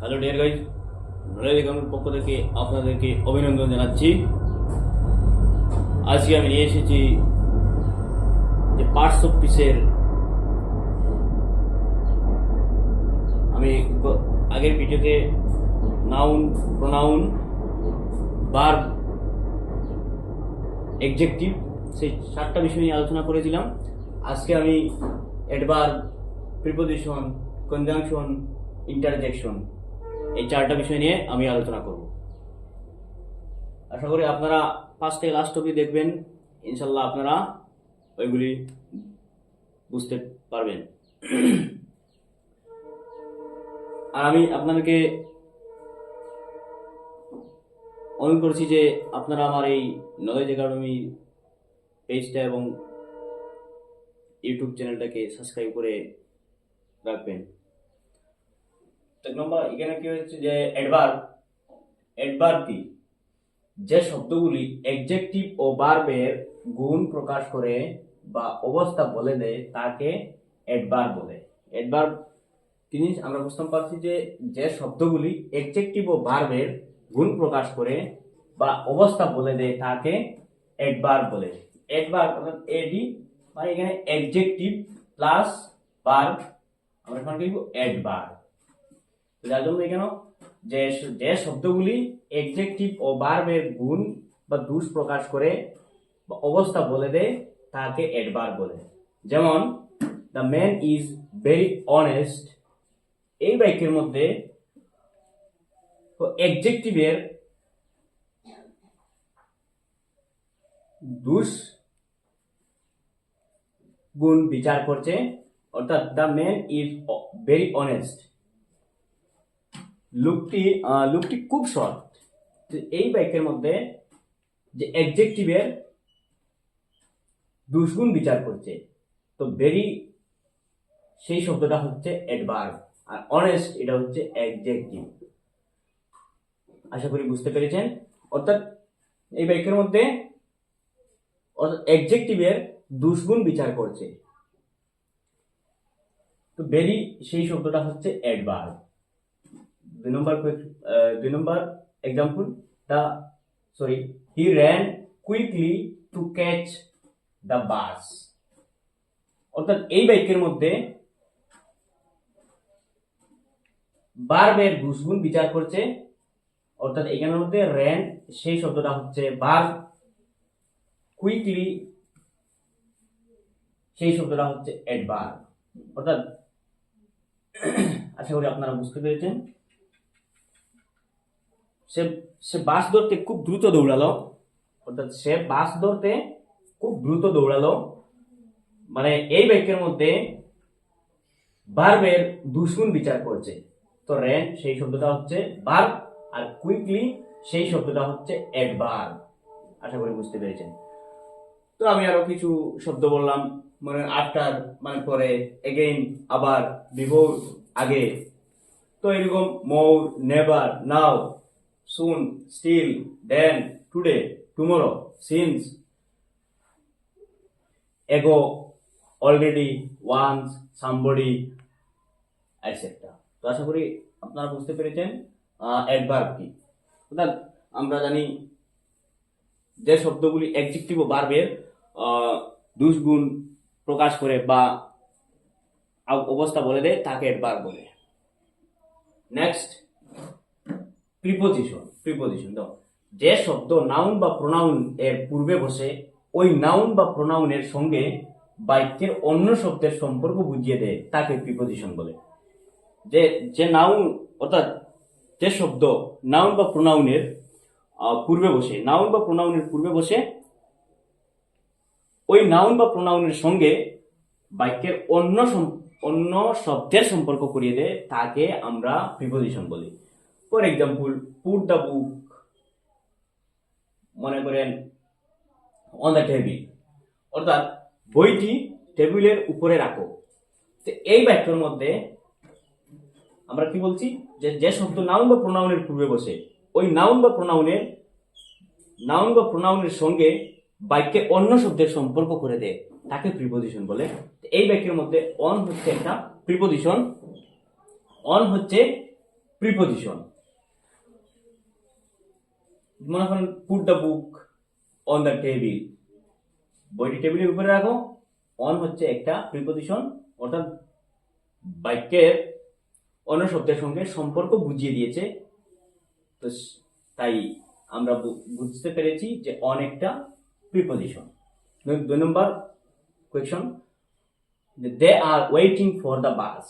Hello dear guys, knowledge একাডেমির পক্ষ থেকে আপনাদেরকে অভিনন্দন জানাচ্ছি। আজকে আমি নিয়ে এসেছি যে পার্টস অফ স্পিচের আমি আগের ভিডিওতে নাউন, প্রোনাউন, ভার্ব, এডজেক্টিভ সেই 7টা বিষয় নিয়ে আলোচনা করেছিলাম। আজকে আমি অ্যাডভার্ব, প্রিপোজিশন, কনজাংশন, ইন্টারজেকশন এই 4টা বিষয় নিয়ে আমি আলোচনা করব। আশা করি আপনারা ফার্স্ট থেকে লাস্ট অবধি দেখবেন, ইনশাল্লাহ আপনারা ওইগুলি বুঝতে পারবেন। আর আমি আপনাদেরকে অনুরোধ করছি যে আপনারা আমার এই নলেজ একাডেমি পেজটা এবং ইউটিউব চ্যানেলটাকে সাবস্ক্রাইব করে রাখবেন। এক নম্বর এখানে কি হচ্ছে যে অ্যাডভার্ব কি? যে শব্দগুলি অ্যাডজেক্টিভ ও ভার্বের গুণ প্রকাশ করে বা অবস্থা বলে দেয় তাকে অ্যাডভার্ব বলে। অ্যাডভার্ব জিনিস আমরা বুঝতে পারছি যে যে শব্দগুলি অ্যাডজেক্টিভ ও ভার্বের গুণ প্রকাশ করে বা অবস্থা বলে দেয় তাকে অ্যাডভার্ব বলে। অ্যাডভার্ব অর্থাৎ এডি মানে এখানে অ্যাডজেক্টিভ প্লাস ভার্ব, আমরা এখন লিখব অ্যাডভার্ব। যার জন্য এখানে যে শব্দগুলি অ্যাডজেক্টিভ ও ভার্বের গুণ বা দোষ প্রকাশ করে বা অবস্থা বলে দেয় তাকে অ্যাডভার্ব বলে। যেমন the man is very honest, এই বাক্যের মধ্যে অ্যাডজেক্টিভের দোষ গুণ বিচার করছে, অর্থাৎ the man is very honest, লোকটি খুব সৎ। এই বাক্যের মধ্যে যে অ্যাডজেক্টিভের দুষ্গুণ বিচার করছে, তো ভেরি সেই শব্দটা হচ্ছে অ্যাডভার্ব আর অনেস্ট এটা হচ্ছে অ্যাডজেক্টিভ। আশা করি বুঝতে পেরেছেন। অর্থাৎ এই বাক্যের মধ্যে অ্যাডজেক্টিভের দুষ্গুণ বিচার করছে, তো ভেরি সেই শব্দটা হচ্ছে অ্যাডভার্ব। দুই নম্বর example, he ran quickly to catch the bus, অর্থাৎ এই বাক্যের মধ্যে ভার্বের দুষ্গুণ বিচার করছে, অর্থাৎ এখানের মধ্যে ran সেই শব্দটা হচ্ছে ভার্ব, কুইকলি সেই শব্দটা হচ্ছে অ্যাডভার্ব। অর্থাৎ আশা করি আপনারা বুঝতে পেরেছেন। সে বাস ধরতে খুব দ্রুত দৌড়ালো, অর্থাৎ সে বাস ধরতে খুব দ্রুত দৌড়ালো মানে এই বাক্যের মধ্যে ভার্বের দুষ্গুণ বিচার করছে, তো রেন সেই শব্দটা হচ্ছে ভার্ব আর কুইকলি সেই শব্দটা হচ্ছে অ্যাডভার্ব। আশা করি বুঝতে পেরেছেন। তো আমি আরো কিছু শব্দ বললাম, মানে আফটার মানে পরে, এগেইন আবার, বিফোর আগে। তো এরকম মোর, নেভার, নাও, soon, still, then, today, tomorrow, since, ago, already, once, somebody, etc. তো আশা করি আপনারা বুঝতে পেরেছেন অ্যাডভার্ব কি। অর্থাৎ আমরা জানি যে শব্দগুলি অ্যাডজেক্টিভ ও ভার্বের দুষ্গুণ প্রকাশ করে বা অবস্থা বলে দেয় তাকে অ্যাডভার্ব বলে। নেক্সট প্রিপোজিশন দাও। যে শব্দ নাউন বা প্রোনাউন এর পূর্বে বসে ওই নাউন বা প্রোনাউনের সঙ্গে বাক্যের অন্য শব্দের সম্পর্ক বুঝিয়ে দেয় তাকে প্রিপোজিশন বলে। যে নাউন অর্থাৎ যে শব্দ নাউন বা প্রোনাউনের পূর্বে বসে ওই নাউন বা প্রোনাউনের সঙ্গে বাক্যের অন্য শব্দের সম্পর্ক করিয়ে দেয় তাকে আমরা প্রিপোজিশন বলি। For example, put the book, মনে করেন, অন দ্য টেবিল, অর্থাৎ বইটি টেবিলের উপরে রাখো। তো এই বাক্যের মধ্যে আমরা কি বলছি যে শব্দ নাউন বা প্রোনাউনের পূর্বে বসে ওই নাউন বা প্রোনাউনের সঙ্গে বাক্যে অন্য শব্দের সম্পর্ক করে দেয় তাকে প্রিপোজিশন বলে। এই বাক্যের মধ্যে অন হচ্ছে একটা প্রিপোজিশন। অন হচ্ছে প্রিপোজিশন। মনে করেন put the book on the table, বইটি টেবিলের উপরে রাখো। অন হচ্ছে একটা প্রিপোজিশন, অর্থাৎ বাক্যের অন্য শব্দের সঙ্গে সম্পর্ক বুঝিয়ে দিয়েছে। তো তাই আমরা বুঝতে পেরেছি যে অন একটা প্রিপোজিশন। 2 নম্বর question, they are waiting for the bus.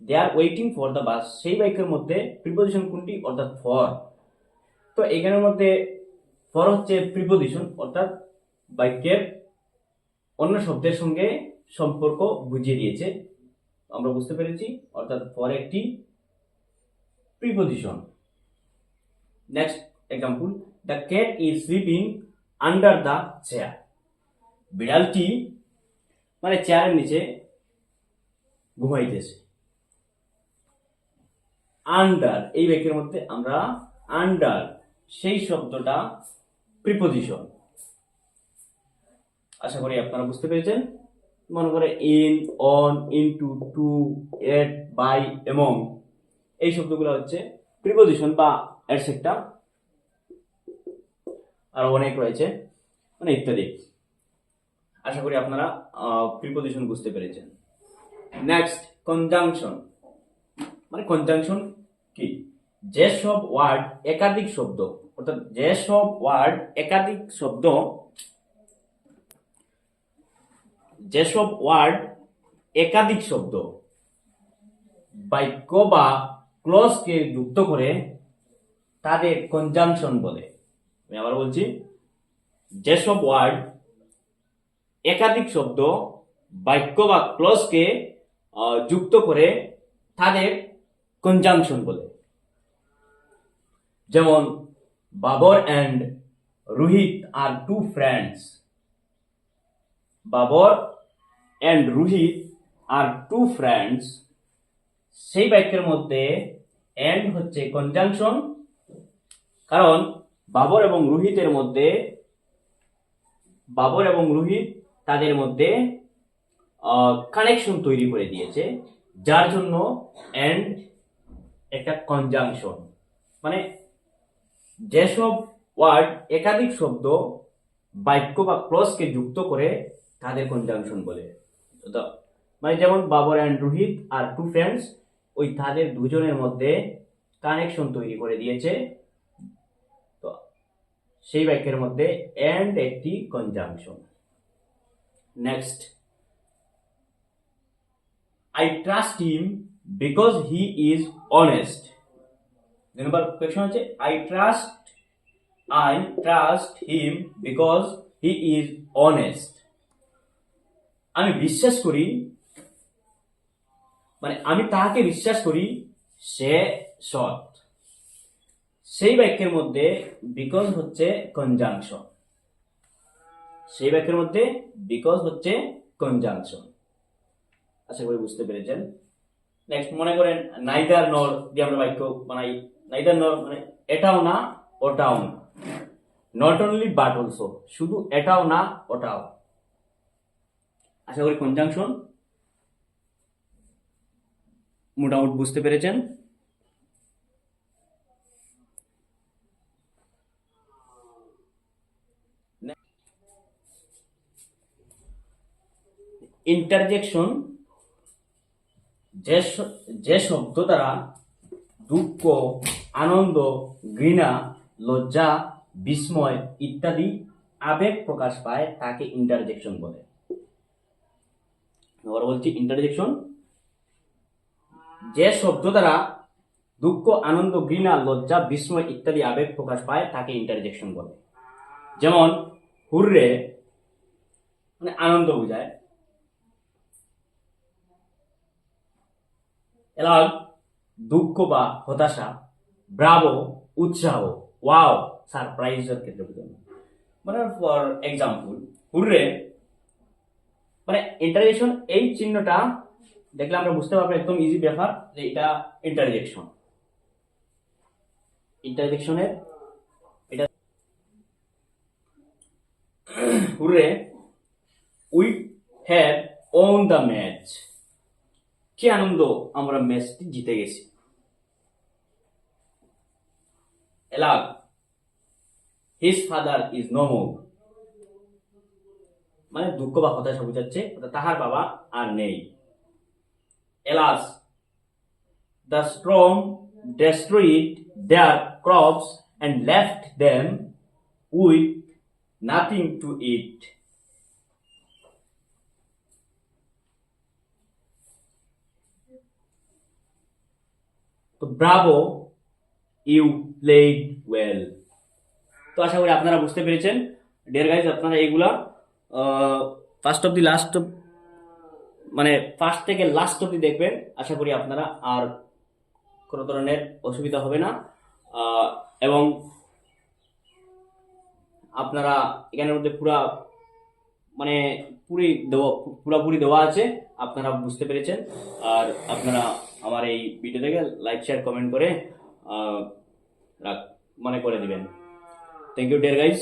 They are waiting for the bus, সেই বাক্যের মধ্যে প্রিপোজিশন কোনটি? অর্থাৎ ফর। তো এখানের মধ্যে ফর হচ্ছে প্রিপোজিশন, অর্থাৎ বাক্যের অন্য শব্দের সঙ্গে সম্পর্ক বুঝিয়ে দিয়েছে, আমরা বুঝতে পেরেছি, অর্থাৎ ফর একটি preposition. Next example, the cat is sleeping under the chair. বিড়ালটি মানে চেয়ারের নিচে ঘুমাইতেছে। আন্ডার, এই বাক্যের মধ্যে আমরা আন্ডার, সেই শব্দটা প্রিপোজিশন। আশা করি আপনারা বুঝতে পেরেছেন। মনে করে in, on, into, to, at, by, এবং এই শব্দগুলো হচ্ছে প্রিপোজিশন বা এটসেট্রা, আর অনেক রয়েছে মানে ইত্যাদি। আশা করি আপনারা প্রিপোজিশন বুঝতে পেরেছেন। Next, conjunction. মানে কনজাংশন কি? যেসব ওয়ার্ড একাধিক শব্দ, অর্থাৎ যেসব ওয়ার্ড একাধিক শব্দ, যেসব ওয়ার্ড একাধিক শব্দ বাক্য বা ক্লজকে যুক্ত করে তাদের কনজাংশন বলে। আমি আবার বলছি, যেসব ওয়ার্ড একাধিক শব্দ বাক্য বা ক্লজকে যুক্ত করে তাদের কনজাংশন বলে। যেমন Babar and Rohit are two friends. Babar and Rohit are two friends, সেই বাক্যের মধ্যে এন্ড হচ্ছে কনজাংশন, কারণ বাবর এবং রোহিত তাদের মধ্যে কানেকশন তৈরি করে দিয়েছে, যার জন্য এন্ড একটা কনজাংশন। মানে যেসব ওয়ার্ড একাধিক শব্দ বাক্য বা ক্লজকে যুক্ত করে তাদের কনজাংশন বলে। মানে যেমন Babar and Rohit are two friends, ওই তাদের দুজনের মধ্যে কানেকশন তৈরি করে দিয়েছে, তো সেই বাক্যের মধ্যে এন্ড একটি conjunction. Next, I trust him because he is honest. Number question হচ্ছে I trust him because he is honest. আমি বিশ্বাস করি, মানে আমি তাহাকে বিশ্বাস করি, সে সৎ। সেই বাক্যের মধ্যে বিকজ হচ্ছে কনজাংশন। সেই বাক্যের মধ্যে বিকজ হচ্ছে কনজাংশন। আশা করি বুঝতে পেরেছেন। নেক্সট, মনে করেন নাইদার নর দিয়ে আমরা বাক্য বানাই। নাইদার নর মানে এটাও না ওটাও না। নট অনলি বাট অলসো, শুধু এটাও না ওটাও। আশা করি কনজাংশন মোটামুটি বুঝতে পেরেছেন। ইন্টারজেকশন, যে শব্দ দ্বারা দুঃখ, আনন্দ, ঘৃণা, লজ্জা, বিস্ময় ইত্যাদি আবেগ প্রকাশ পায় তাকে ইন্টারজেকশন বলে। আবার বলছি, ইন্টারজেকশন, যে শব্দ দ্বারা দুঃখ, আনন্দ, ঘৃণা, লজ্জা, বিস্ময় ইত্যাদি আবেগ প্রকাশ পায় তাকে ইন্টারজেকশন বলে। যেমন হুররে মানে আনন্দ বোঝায়, এলাগ দুঃখ বা হতাশা, ব্রাভো উৎসাহ, ওয়াও সারপ্রাইজের ক্ষেত্রে বোঝানো। মানে ফর এক্সাম্পল, হুররে মানে ইন্টারজেকশন, এই চিহ্নটা দেখলে আমরা বুঝতে পারবো একদম ইজি ব্যাপার যে এটা ইন্টারজেকশন। ইন্টারজেকশনের এটা hurray we have won the match. কি আনন্দ, আমরা ম্যাচটি জিতে গেছি। Alack, his father is no more, মানে দুঃখ বা হতাশা বোঝাচ্ছে, তাহার বাবা আর নেই। Alas, the storm destroyed their crops and left them with nothing to eat. তো ব্রাভো, ইউ প্লেড ওয়েল। তো আশা করি আপনারা বুঝতে পেরেছেন ডিয়ার গাইজ। আপনারা এইগুলা ফার্স্ট অফ দি লাস্ট, মানে ফার্স্ট থেকে লাস্ট অব্দি দেখবেন। আশা করি আপনারা আর কোনো ধরনের অসুবিধা হবে না। এবং আপনারা এখানের মধ্যে মানে পুরাপুরি দেওয়া আছে, আপনারা বুঝতে পেরেছেন। আর আপনারা আমার এই ভিডিও থেকে লাইক শেয়ার কমেন্ট করে মানে করে দিবেন। Thank you dear guys.